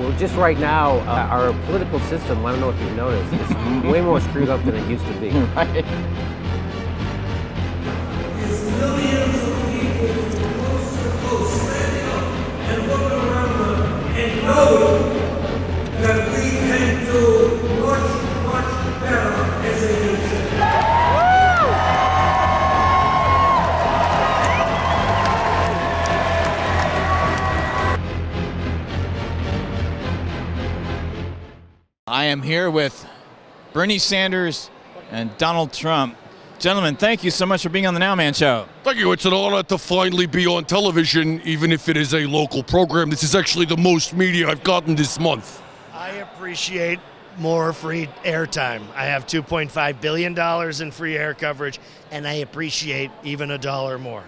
Well, just right now, our political system, I don't know if you've noticed, is way more screwed up than it used to be. Right. Is millions of people from coast to coast standing up and looking around them and knowing that we can do much, much better as a nation. I am here with Bernie Sanders and Donald Trump. Gentlemen, thank you so much for being on the NOWMAN show. Thank you. It's an honor to finally be on television, even if it is a local program. This is actually the most media I've gotten this month. I appreciate more free airtime. I have $2.5 billion in free air coverage, and I appreciate even $1 more.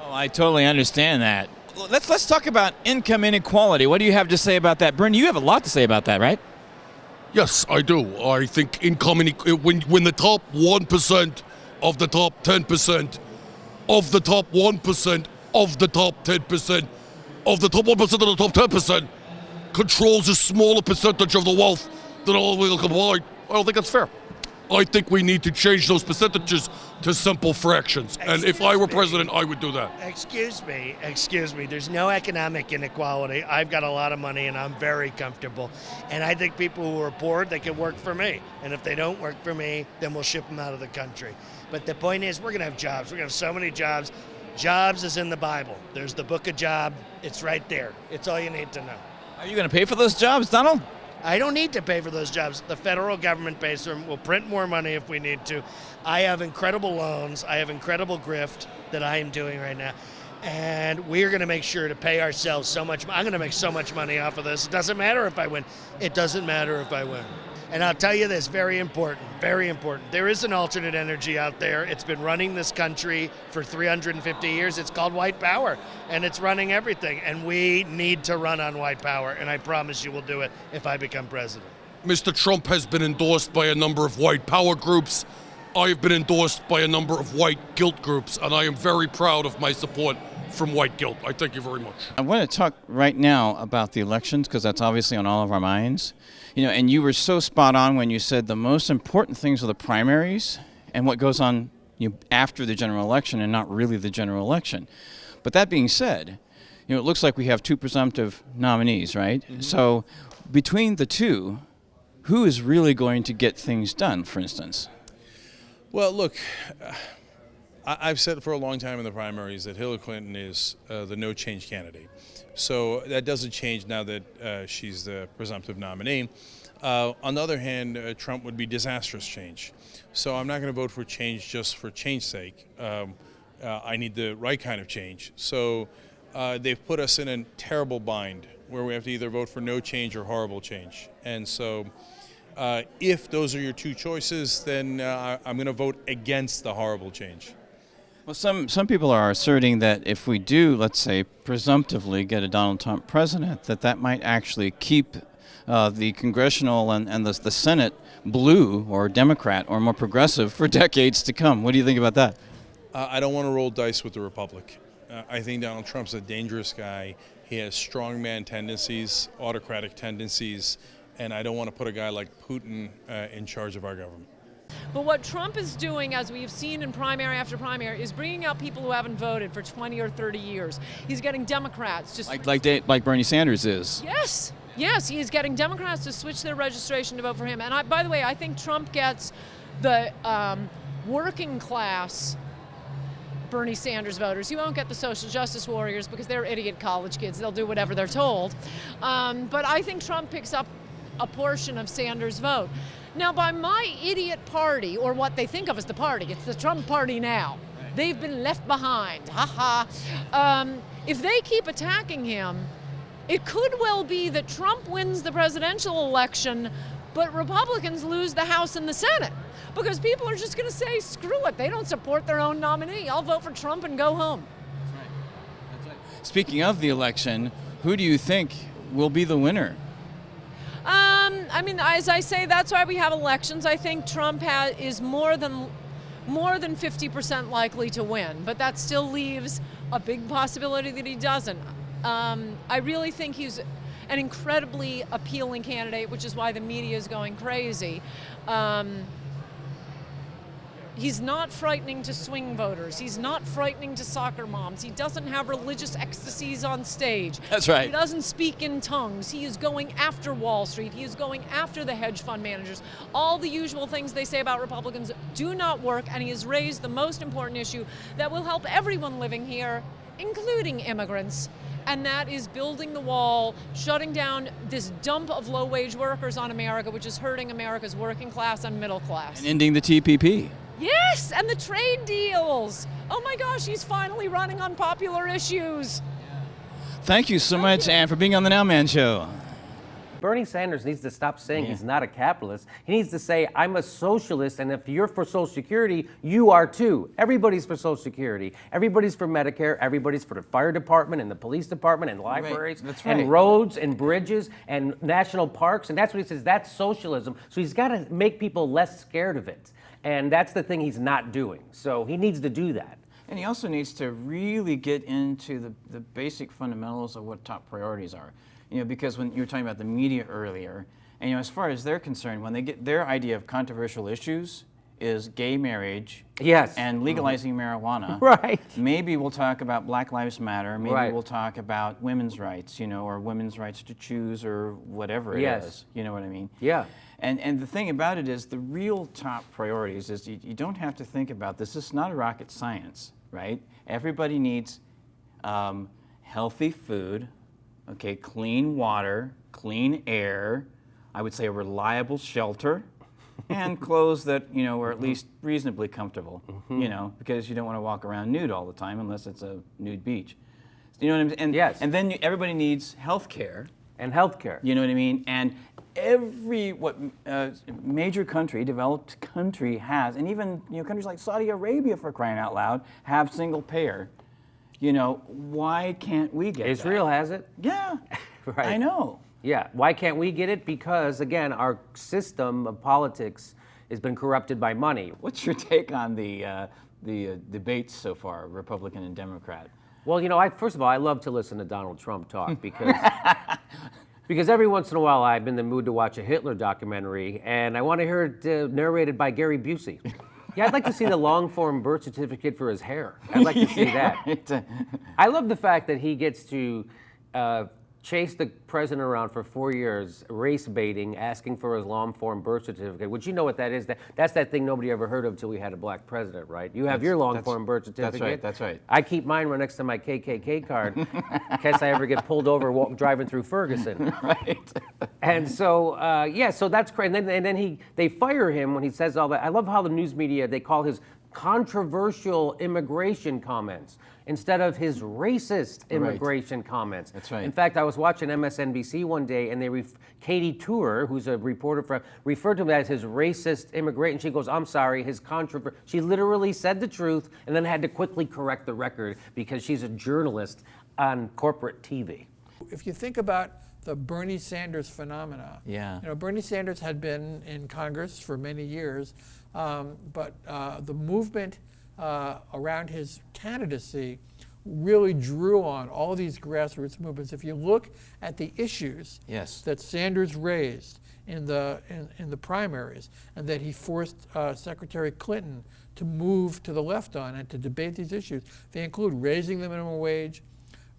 Oh, I totally understand that. Let's talk about income inequality. What do you have to say about that? Bernie, you have a lot to say about that, right? Yes, I do. I think income when the top 1% of the top 10% of the top 1% of the top 10% of the top 1% of the top 10% controls a smaller percentage of the wealth than all will combine, I don't think that's fair. I think we need to change those percentages to simple fractions. And if I were president, I would do that. Excuse me. There's no economic inequality. I've got a lot of money and I'm very comfortable. And I think people who are poor, they can work for me. And if they don't work for me, then we'll ship them out of the country. But the point is, we're going to have jobs. We're going to have so many jobs. Jobs is in the Bible. There's the book of Job. It's right there. It's all you need to know. Are you going to pay for those jobs, Donald? I don't need to pay for those jobs. The federal government pays for them. We'll print more money if we need to. I have incredible loans. I have incredible grift that I am doing right now. And we're going to make sure to pay ourselves so much. I'm going to make so much money off of this. It doesn't matter if I win. It doesn't matter if I win. And I'll tell you this, very important, very important. There is an alternate energy out there. It's been running this country for 350 years. It's called white power, and it's running everything. And we need to run on white power, and I promise you we'll do it if I become president. Mr. Trump has been endorsed by a number of white power groups. I have been endorsed by a number of white guilt groups, and I am very proud of my support from white guilt. I thank you very much. I want to talk right now about the elections because that's obviously on all of our minds. You know, and you were so spot on when you said the most important things are the primaries and what goes on after the general election and not really the general election. But that being said, it looks like we have two presumptive nominees, right? Mm-hmm. So between the two, who is really going to get things done, for instance? Well, look, I've said for a long time in the primaries that Hillary Clinton is the no-change candidate. So that doesn't change now that she's the presumptive nominee. On the other hand, Trump would be disastrous change. So I'm not going to vote for change just for change's sake. I need the right kind of change. So they've put us in a terrible bind where we have to either vote for no change or horrible change. And so if those are your two choices, then I'm going to vote against the horrible change. Well, some people are asserting that if we do, let's say, presumptively get a Donald Trump president, that might actually keep the congressional and the Senate blue or Democrat or more progressive for decades to come. What do you think about that? I don't want to roll dice with the Republic. I think Donald Trump's a dangerous guy. He has strongman tendencies, autocratic tendencies, and I don't want to put a guy like Putin in charge of our government. But what Trump is doing, as we've seen in primary after primary, is bringing out people who haven't voted for 20 or 30 years. He's getting Democrats just like Bernie Sanders is. Yes, he's getting Democrats to switch their registration to vote for him. And by the way, I think Trump gets the working class Bernie Sanders voters. He won't get the social justice warriors because they're idiot college kids. They'll do whatever they're told. But I think Trump picks up a portion of Sanders' vote. Now, by my idiot party, or what they think of as the party, it's the Trump party now. They've been left behind. If they keep attacking him, it could well be that Trump wins the presidential election, but Republicans lose the House and the Senate. Because people are just going to say, screw it, they don't support their own nominee. I'll vote for Trump and go home. That's right. Speaking of the election, who do you think will be the winner? I mean, as I say, that's why we have elections. I think Trump is more than 50% likely to win, but that still leaves a big possibility that he doesn't. I really think an incredibly appealing candidate, which is why the media is going crazy. He's not frightening to swing voters. He's not frightening to soccer moms. He doesn't have religious ecstasies on stage. That's right. He doesn't speak in tongues. He is going after Wall Street. He is going after the hedge fund managers. All the usual things they say about Republicans do not work, and he has raised the most important issue that will help everyone living here, including immigrants, and that is building the wall, shutting down this dump of low-wage workers on America, which is hurting America's working class and middle class. And ending the TPP. Yes, and the trade deals. Oh my gosh, he's finally running on popular issues. Thank you so much, Ann, for being on the NOWMAN Show. Bernie Sanders needs to stop saying he's not a capitalist. He needs to say, I'm a socialist, and if you're for Social Security, you are too. Everybody's for Social Security. Everybody's for Medicare. Everybody's for the fire department and the police department and libraries That's right. and roads and bridges and national parks. And that's what he says, that's socialism. So he's got to make people less scared of it. And that's the thing he's not doing. So he needs to do that. And he also needs to really get into the basic fundamentals of what top priorities are. You know, because when you were talking about the media earlier, and you know, as far as they're concerned, when they get their idea of controversial issues is gay marriage, Yes. and legalizing marijuana. Right. Maybe we'll talk about Black Lives Matter. Maybe Right. we'll talk about women's rights, you know, or women's rights to choose, or whatever it Yes. is. You know what I mean? Yeah. And the thing about it is, the real top priorities is you don't have to think about this. This is not a rocket science, right? Everybody needs healthy food, okay, clean water, clean air, I would say a reliable shelter, and clothes that, you know, are at least reasonably comfortable, you know, because you don't want to walk around nude all the time unless it's a nude beach. You know what I mean? And, Yes. And then everybody needs health care. And healthcare. You know what I mean? And every major country, developed country has, and even countries like Saudi Arabia, for crying out loud, have single payer. You know, why can't we get Israel that? has it. Yeah, Right. I know. Yeah. Why can't we get it? Because, again, our system of politics has been corrupted by money. What's your take on the debates so far, Republican and Democrat? Well, you know, first of all, I love to listen to Donald Trump talk because because every once in a while I'm in the mood to watch a Hitler documentary, and I want to hear it narrated by Gary Busey. Yeah, I'd like to see the long-form birth certificate for his hair. I'd like to see that. I love the fact that he gets to chase the president around for 4 years, race baiting, asking for his long-form birth certificate, which you know what that is. That's that thing nobody ever heard of until we had a black president, right? You have your long-form birth certificate. That's right. I keep mine right next to my KKK card in case I ever get pulled over driving through Ferguson. Right. And so, yeah, so that's great. And then they fire him when he says all that. I love how the news media, they call his controversial immigration comments instead of his racist immigration comments. That's right. In fact, I was watching MSNBC one day, and Katie Tour, who's a reporter, referred to him as his racist immigrant, and she goes, I'm sorry, his controversial. She literally said the truth and then had to quickly correct the record because she's a journalist on corporate TV. If you think about the Bernie Sanders phenomena, Yeah. you know, Bernie Sanders had been in Congress for many years, but the movement around his candidacy really drew on all these grassroots movements. If you look at the issues Yes. that Sanders raised in the primaries, and that he forced Secretary Clinton to move to the left on and to debate these issues, they include raising the minimum wage,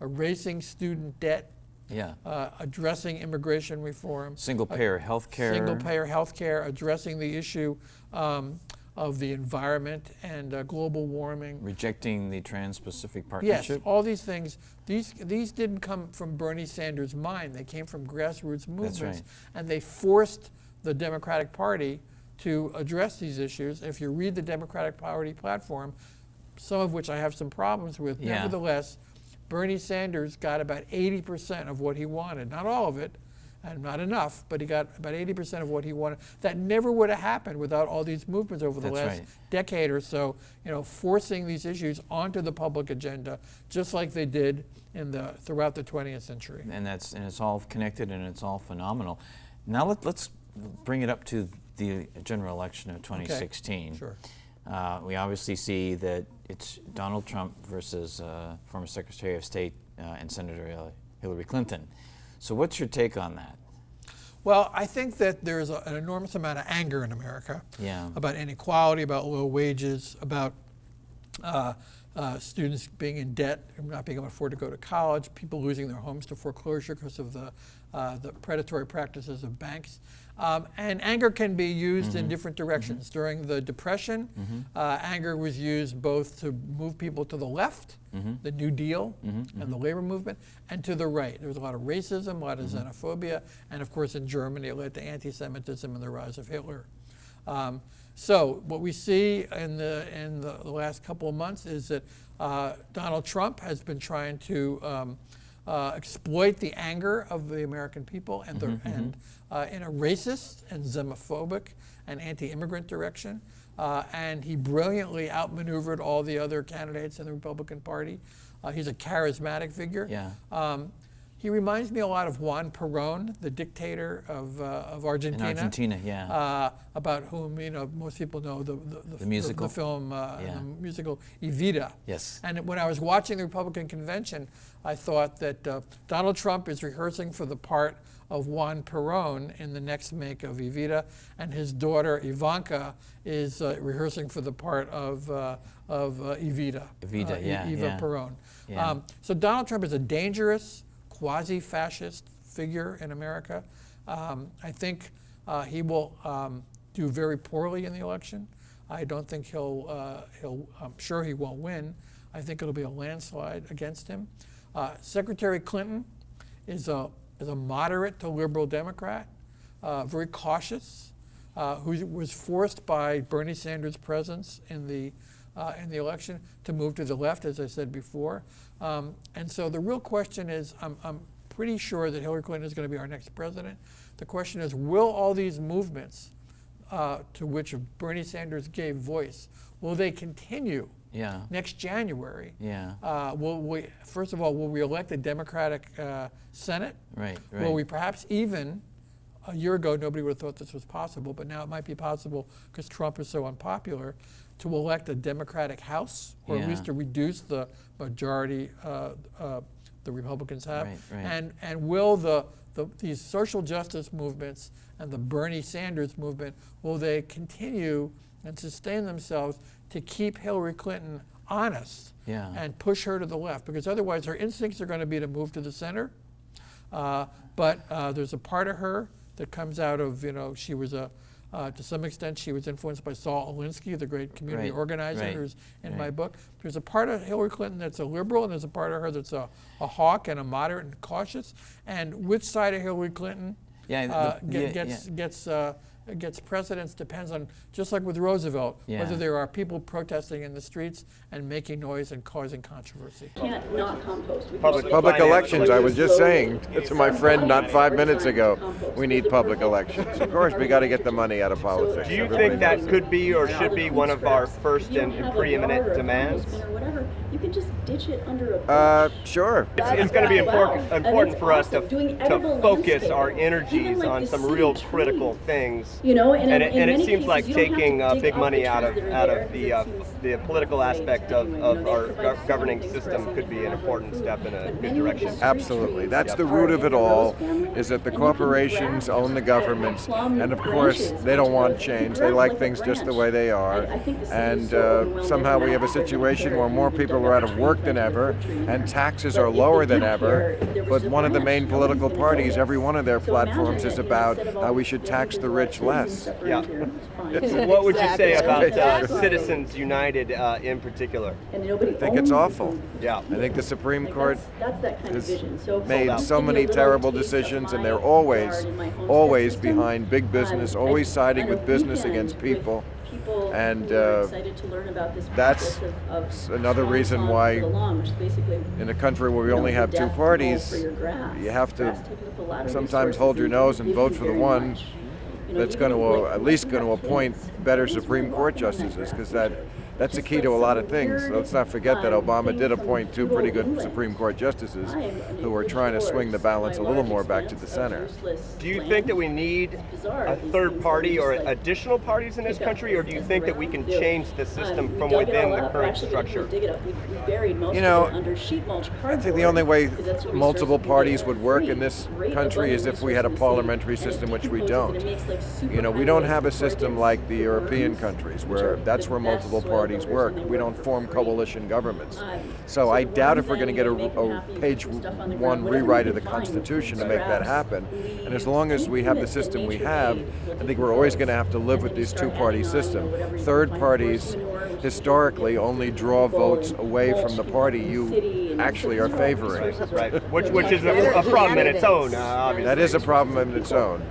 erasing student debt, Yeah. addressing immigration reform, Single payer health care. single payer health care, addressing the issue of the environment and global warming. Rejecting the Trans-Pacific Yes, Partnership. all these things, these didn't come from Bernie Sanders' mind. They came from grassroots movements, right. and they forced the Democratic Party to address these issues. If you read the Democratic Party platform, some of which I have some problems with, Yeah. nevertheless, Bernie Sanders got about 80% of what he wanted. Not all of it, and not enough, but he got about 80% of what he wanted. That never would have happened without all these movements over the That's last right. decade or so, you know, forcing these issues onto the public agenda, just like they did throughout the 20th century. And it's all connected, and it's all phenomenal. Now let's bring it up to the general election of 2016. Sure. We obviously see that it's Donald Trump versus former Secretary of State and Senator Hillary Clinton. So what's your take on that? Well, I think that there's an enormous amount of anger in America about inequality, about low wages, about students being in debt and not being able to afford to go to college, people losing their homes to foreclosure because of the predatory practices of banks. And anger can be used in different directions. During the Depression, anger was used both to move people to the left, the New Deal and the labor movement, and to the right. There was a lot of racism, a lot of xenophobia, and of course in Germany it led to anti-Semitism and the rise of Hitler. So what we see in the last couple of months is that Donald Trump has been trying to exploit the anger of the American people and, in a racist and xenophobic and anti-immigrant direction. And he brilliantly outmaneuvered all the other candidates in the Republican Party. He's a charismatic figure. He reminds me a lot of Juan Perón, the dictator of Argentina. In Argentina, about whom most people know the musical, the film, the musical Evita. Yes. And when I was watching the Republican convention, I thought that Donald Trump is rehearsing for the part of Juan Perón in the next make of Evita, and his daughter Ivanka is rehearsing for the part of Evita. Eva Perón. So Donald Trump is a dangerous, quasi-fascist figure in America. I think he will do very poorly in the election. I don't think I'm sure he won't win. I think it'll be a landslide against him. Secretary Clinton is a moderate to liberal Democrat, very cautious, who was forced by Bernie Sanders' presence in the election to move to the left, as I said before. And so the real question is, I'm pretty sure that Hillary Clinton is going to be our next president. The question is, will all these movements to which Bernie Sanders gave voice, will they continue next January? First of all, will we elect a Democratic Senate? Will we perhaps even, a year ago nobody would have thought this was possible, but now it might be possible because Trump is so unpopular, to elect a Democratic House, or at least to reduce the majority the Republicans have. And will these social justice movements and the Bernie Sanders movement, will they continue and sustain themselves to keep Hillary Clinton honest and push her to the left? Because otherwise her instincts are going to be to move to the center. But there's a part of her that comes out of, she was to some extent, she was influenced by Saul Alinsky, the great community organizer who's in my book. There's a part of Hillary Clinton that's a liberal, and there's a part of her that's a hawk and a moderate and cautious. And which side of Hillary Clinton gets precedence depends on, just like with Roosevelt, whether there are people protesting in the streets and making noise and causing controversy. Can't not compost. Public elections, I was just saying to my friend not 5 minutes ago, we need public elections. Of course, we got to get the money out of politics. Do you think that could be or should be one of our first and preeminent demands? You can just ditch it under a sure. It's going to be important for us to focus our energies on some real critical things. And it seems like taking big money out of the political aspect of our governing system could be an important step in a good direction. Absolutely. That's the root of it all, is that the corporations own the governments, and of course they don't want change. They like things just the way they are. And somehow we have a situation where more people are out of work than ever, and taxes are lower than ever. But one of the main political parties, every one of their platforms is about how we should tax the rich less. What would you say about Citizens United in particular? I think it's awful. I think the Supreme Court has made so many terrible decisions, and they're always behind big business, always siding with business against people. And that's another reason why in a country where we only have two parties, you have to sometimes hold your nose and vote for the one that's going to at least appoint better Supreme Court justices, because that That's the key to a lot of things. Let's not forget that Obama did appoint 2 pretty good Supreme Court justices who are trying to swing the balance a little more back to the center. Do you think that we need a third party or additional parties in this country, or do you think that we can change the system from within the current structure? You know, I think the only way multiple parties would work in this country is if we had a parliamentary system, which we don't. You know, we don't have a system like the European countries where that's where multiple parties work. We don't form coalition governments. So I doubt if we're going to get a page 1 rewrite of the Constitution to make that happen. And as long as we have the system we have, I think we're always going to have to live with this 2-party system. Third parties historically only draw votes away from the party you actually are favoring. Right, which is a problem in its own, obviously. That is a problem in its own.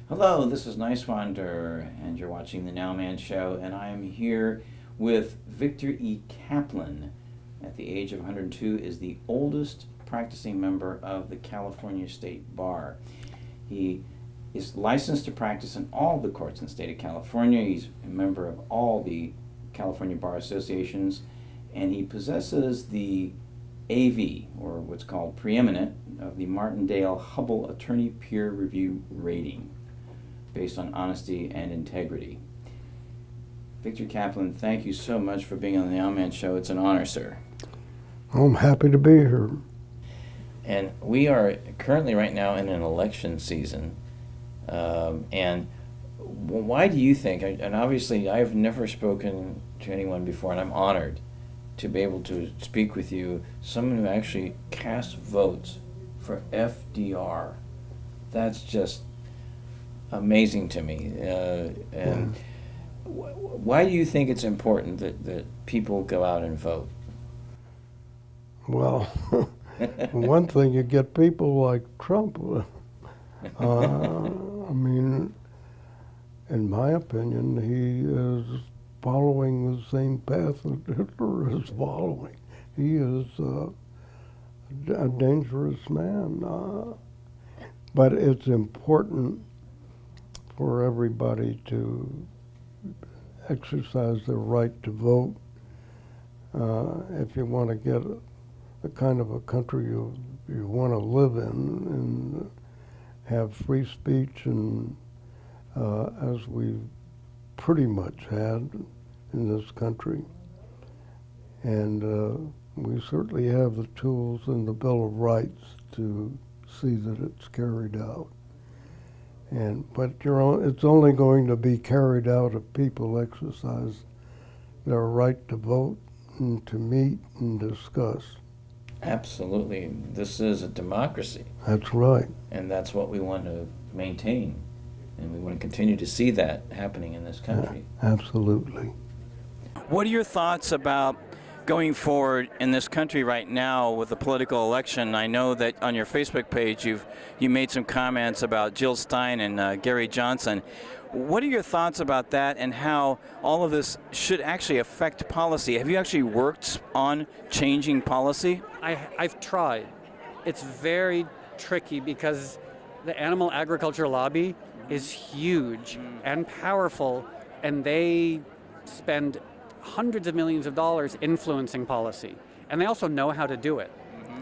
Hello, this is Niswander, and you're watching the NOWMAN Show, and I am here with Victor E. Kaplan. At the age of 102, is the oldest practicing member of the California State Bar. He is licensed to practice in all the courts in the state of California. He's a member of all the California Bar Associations, and he possesses the AV, or what's called preeminent, of the Martindale-Hubbell Attorney Peer Review Rating, based on honesty and integrity. Victor Kaplan, thank you so much for being on the NOWMAN Show. It's an honor, sir. I'm happy to be here. And we are currently right now in an election season. And why do you think, and obviously I've never spoken to anyone before, and I'm honored to be able to speak with you, someone who actually cast votes for FDR. That's just amazing to me. And why do you think it's important that people go out and vote? Well, one thing, you get people like Trump. I mean, in my opinion, he is following the same path that Hitler is following. He is a dangerous man. But it's important for everybody to exercise their right to vote if you want to get the kind of a country you want to live in and have free speech, and as we pretty much had in this country. And we certainly have the tools in the Bill of Rights to see that it's carried out. But it's only going to be carried out if people exercise their right to vote and to meet and discuss. Absolutely. This is a democracy. That's right. And that's what we want to maintain. And we want to continue to see that happening in this country. Yeah, absolutely. What are your thoughts about going forward in this country right now with the political election? I know that on your Facebook page you made some comments about Jill Stein and Gary Johnson. What are your thoughts about that and how all of this should actually affect policy? Have you actually worked on changing policy? I've tried. It's very tricky because the animal agriculture lobby is huge and powerful, and they spend hundreds of millions of dollars influencing policy. And they also know how to do it.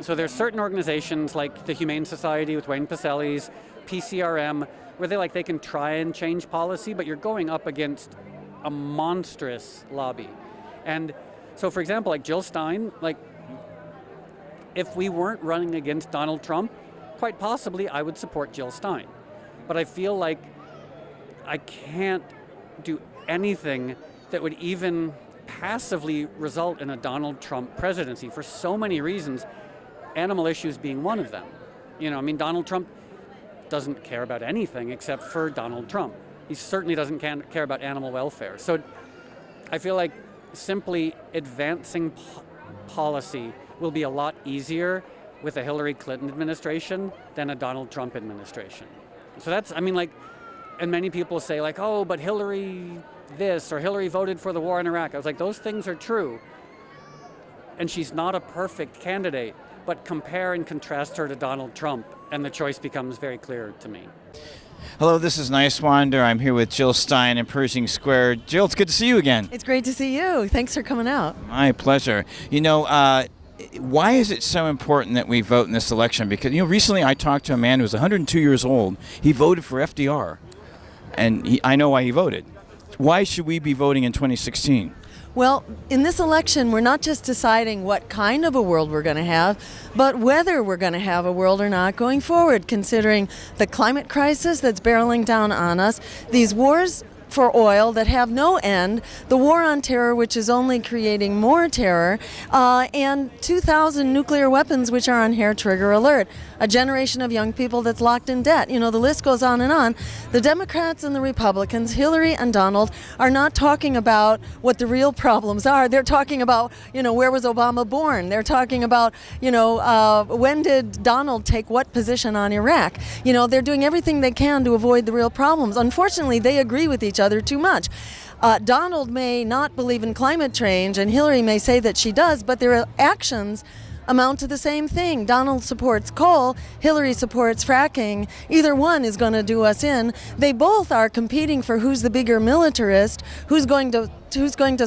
So there's certain organizations like the Humane Society with Wayne Pacelli's, PCRM, where they can try and change policy, but you're going up against a monstrous lobby. And so, for example, like Jill Stein, if we weren't running against Donald Trump, quite possibly I would support Jill Stein. But I feel like I can't do anything that would even passively result in a Donald Trump presidency for so many reasons, animal issues being one of them. Donald Trump doesn't care about anything except for Donald Trump. He certainly doesn't care about animal welfare. So I feel like simply advancing policy will be a lot easier with a Hillary Clinton administration than a Donald Trump administration. So that's, and many people say oh, but Hillary this, or Hillary voted for the war in Iraq. I was like, those things are true. And she's not a perfect candidate, but compare and contrast her to Donald Trump, and the choice becomes very clear to me. Hello, this is Niswander. I'm here with Jill Stein in Pershing Square. Jill, it's good to see you again. It's great to see you. Thanks for coming out. My pleasure. You know, why is it so important that we vote in this election? Because, you know, recently I talked to a man who was 102 years old. He voted for FDR, and I know why he voted. Why should we be voting in 2016? Well, in this election, we're not just deciding what kind of a world we're going to have, but whether we're going to have a world or not going forward, considering the climate crisis that's barreling down on us, these wars for oil that have no end, the war on terror, which is only creating more terror, and 2,000 nuclear weapons which are on hair trigger alert, a generation of young people that's locked in debt. You know, the list goes on and on. The Democrats and the Republicans, Hillary and Donald, are not talking about what the real problems are. They're talking about, you know, where was Obama born? They're talking about, you know, when did Donald take what position on Iraq? You know, they're doing everything they can to avoid the real problems. Unfortunately, they agree with each other too much. Donald may not believe in climate change, and Hillary may say that she does, but their actions amount to the same thing. Donald supports coal, Hillary supports fracking. Either one is going to do us in. They both are competing for who's the bigger militarist, who's going to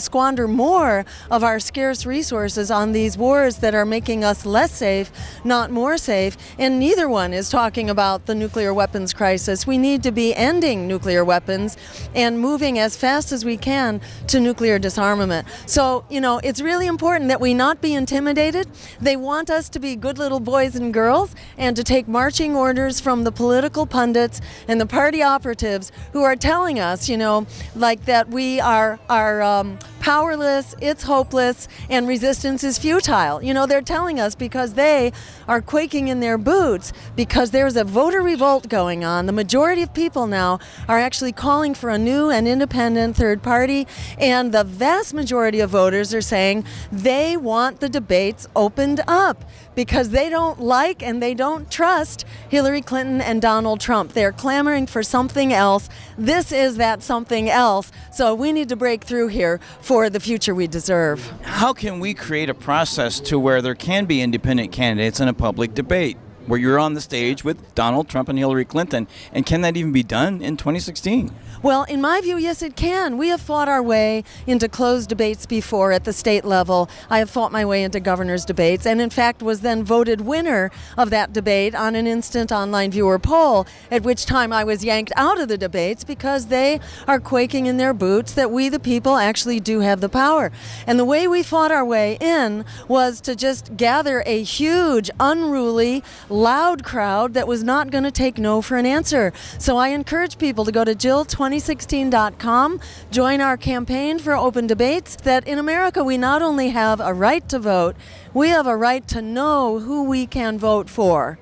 squander more of our scarce resources on these wars that are making us less safe, not more safe. And neither one is talking about the nuclear weapons crisis. We need to be ending nuclear weapons and moving as fast as we can to nuclear disarmament. So, you know, it's really important that we not be intimidated. They want us to be good little boys and girls and to take marching orders from the political pundits and the party operatives who are telling us, you know, like that we are powerless, it's hopeless, and resistance is futile. You know, they're telling us because they are quaking in their boots because there's a voter revolt going on. The majority of people now are actually calling for a new and independent third party, and the vast majority of voters are saying they want the debates opened up because they don't like and they don't trust Hillary Clinton and Donald Trump. They're clamoring for something else. This is that something else. So we need to break through here for the future we deserve. How can we create a process to where there can be independent candidates in a public debate, where you're on the stage with Donald Trump and Hillary Clinton? And can that even be done in 2016? Well, in my view, yes, it can. We have fought our way into closed debates before at the state level. I have fought my way into governor's debates and, in fact, was then voted winner of that debate on an instant online viewer poll, at which time I was yanked out of the debates because they are quaking in their boots that we, the people, actually do have the power. And the way we fought our way in was to just gather a huge, unruly, loud crowd that was not going to take no for an answer. So I encourage people to go to Jill2016.com, join our campaign for open debates, that in America we not only have a right to vote, we have a right to know who we can vote for.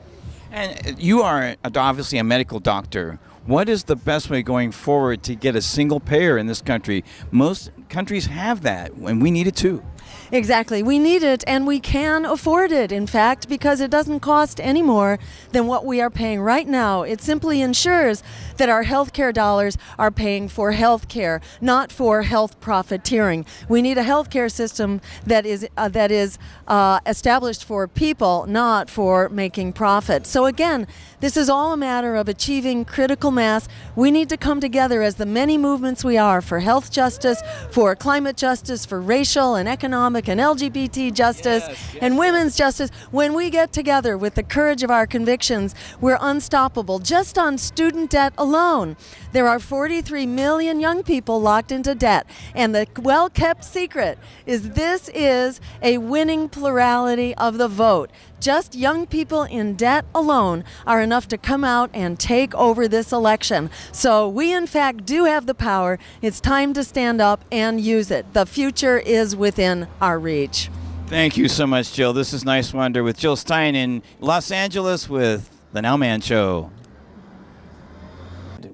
And you are obviously a medical doctor. What is the best way going forward to get a single payer in this country? Most countries have that, and we need it too. Exactly. We need it, and we can afford it, in fact, because it doesn't cost any more than what we are paying right now. It simply ensures that our healthcare dollars are paying for healthcare, not for health profiteering. We need a healthcare system that is established for people, not for making profit. So again, this is all a matter of achieving critical mass. We need to come together as the many movements we are for health justice, for climate justice, for racial and economic and LGBT justice, and women's justice. When we get together with the courage of our convictions, we're unstoppable. Just on student debt alone, there are 43 million young people locked into debt. And the well-kept secret is this is a winning plurality of the vote. Just young people in debt alone are enough to come out and take over this election. So we, in fact, do have the power. It's time to stand up and use it. The future is within our reach. Thank you so much, Jill. This is Niswander with Jill Stein in Los Angeles with the NOWMAN Show.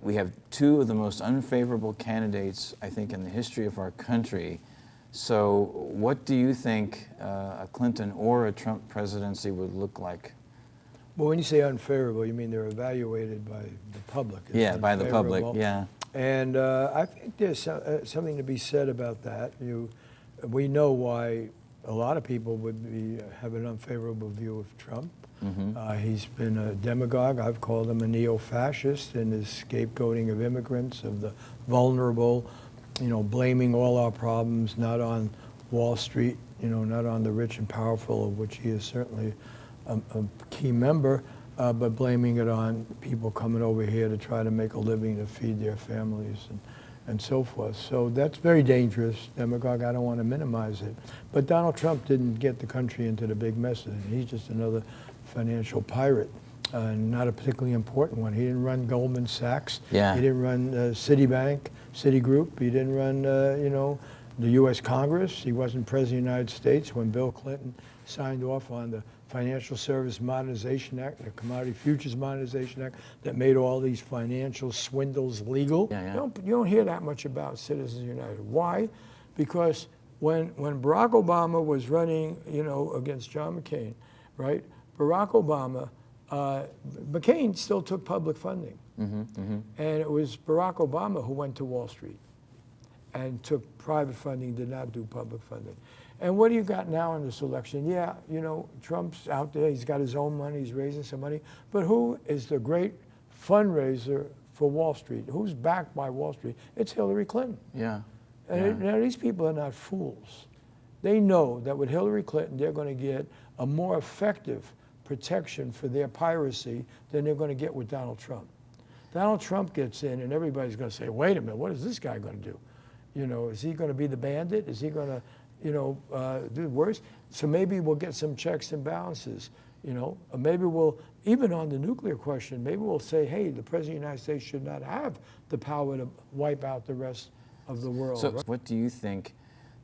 We have two of the most unfavorable candidates, I think, in the history of our country. So what do you think a Clinton or a Trump presidency would look like? Well, when you say unfavorable, you mean they're evaluated by the public. Yeah, by the public, yeah. And I think there's something to be said about that. We know why a lot of people would have an unfavorable view of Trump. He's been a demagogue. I've called him a neo-fascist in his scapegoating of immigrants, of the vulnerable, blaming all our problems not on Wall Street, not on the rich and powerful, of which he is certainly a key member, but blaming it on people coming over here to try to make a living to feed their families and so forth. So that's very dangerous, demagogue. I don't want to minimize it. But Donald Trump didn't get the country into the big mess. He's just another financial pirate, not a particularly important one. He didn't run Goldman Sachs. Yeah. He didn't run Citibank, Citigroup. He didn't run, the U.S. Congress. He wasn't president of the United States when Bill Clinton signed off on the Financial Service Modernization Act, the Commodity Futures Modernization Act, that made all these financial swindles legal. You don't hear that much about Citizens United. Why? Because when Barack Obama was running, against John McCain, right? Barack Obama, McCain still took public funding. And it was Barack Obama who went to Wall Street and took private funding, did not do public funding. And what do you got now in this election? Yeah, Trump's out there, he's got his own money, he's raising some money, but who is the great fundraiser for Wall Street? Who's backed by Wall Street? It's Hillary Clinton. And now these people are not fools. They know that with Hillary Clinton, they're going to get a more effective protection for their piracy than they're going to get with Donald Trump. Donald Trump gets in and everybody's going to say, wait a minute, what is this guy going to do? Is he going to be the bandit? Is he going to, do worse? So maybe we'll get some checks and balances, or maybe we'll, even on the nuclear question, maybe we'll say, hey, the President of the United States should not have the power to wipe out the rest of the world. So what do you think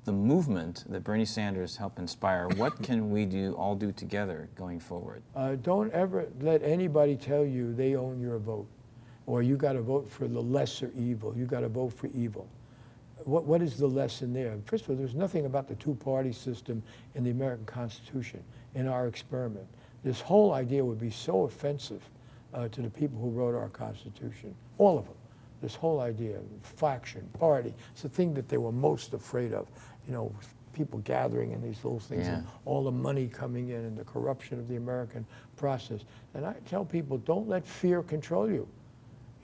the movement that Bernie Sanders helped inspire, what can we all do together going forward? Don't ever let anybody tell you they own your vote, or you got to vote for the lesser evil. You got to vote for evil. What is the lesson there? First of all, there's nothing about the two-party system in the American Constitution, in our experiment. This whole idea would be so offensive to the people who wrote our Constitution, all of them. This whole idea, faction, party, it's the thing that they were most afraid of. People gathering in these little things, and all the money coming in, and the corruption of the American process. And I tell people, don't let fear control you.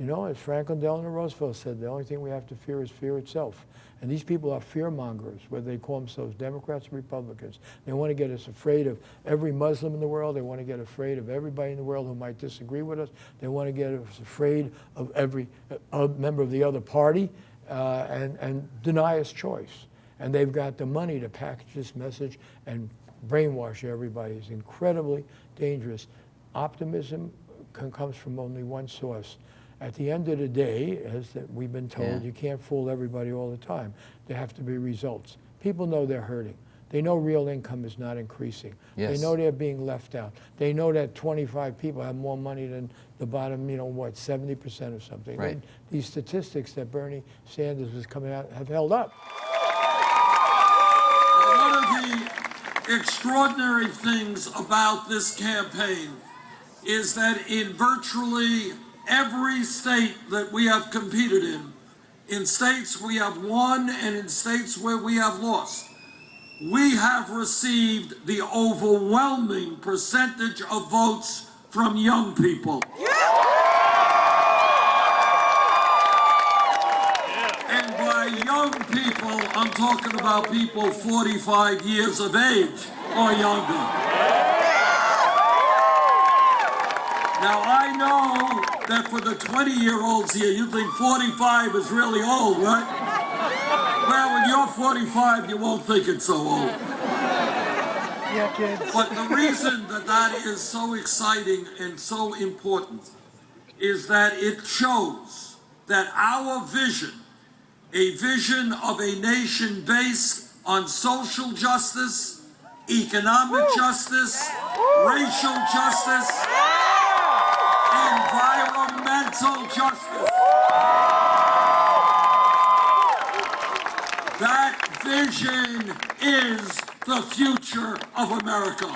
As Franklin Delano Roosevelt said, the only thing we have to fear is fear itself. And these people are fear mongers, whether they call themselves Democrats or Republicans. They want to get us afraid of every Muslim in the world. They want to get afraid of everybody in the world who might disagree with us. They want to get us afraid of every member of the other party and deny us choice. And they've got the money to package this message and brainwash everybody. It's incredibly dangerous. Optimism comes from only one source. At the end of the day, as we've been told, you can't fool everybody all the time. There have to be results. People know they're hurting. They know real income is not increasing. They know they're being left out. They know that 25 people have more money than the bottom, 70% or something. These statistics that Bernie Sanders was coming out have held up. One of the extraordinary things about this campaign is that in virtually every state that we have competed in states we have won and in states where we have lost, we have received the overwhelming percentage of votes from young people. And by young people, I'm talking about people 45 years of age or younger. Now, I know that for the 20-year-olds here, you think 45 is really old, right? Well, when you're 45, you won't think it's so old. But the reason that is so exciting and so important is that it shows that our vision, a vision of a nation based on social justice, economic justice, racial justice, environmental justice. That vision is the future of America.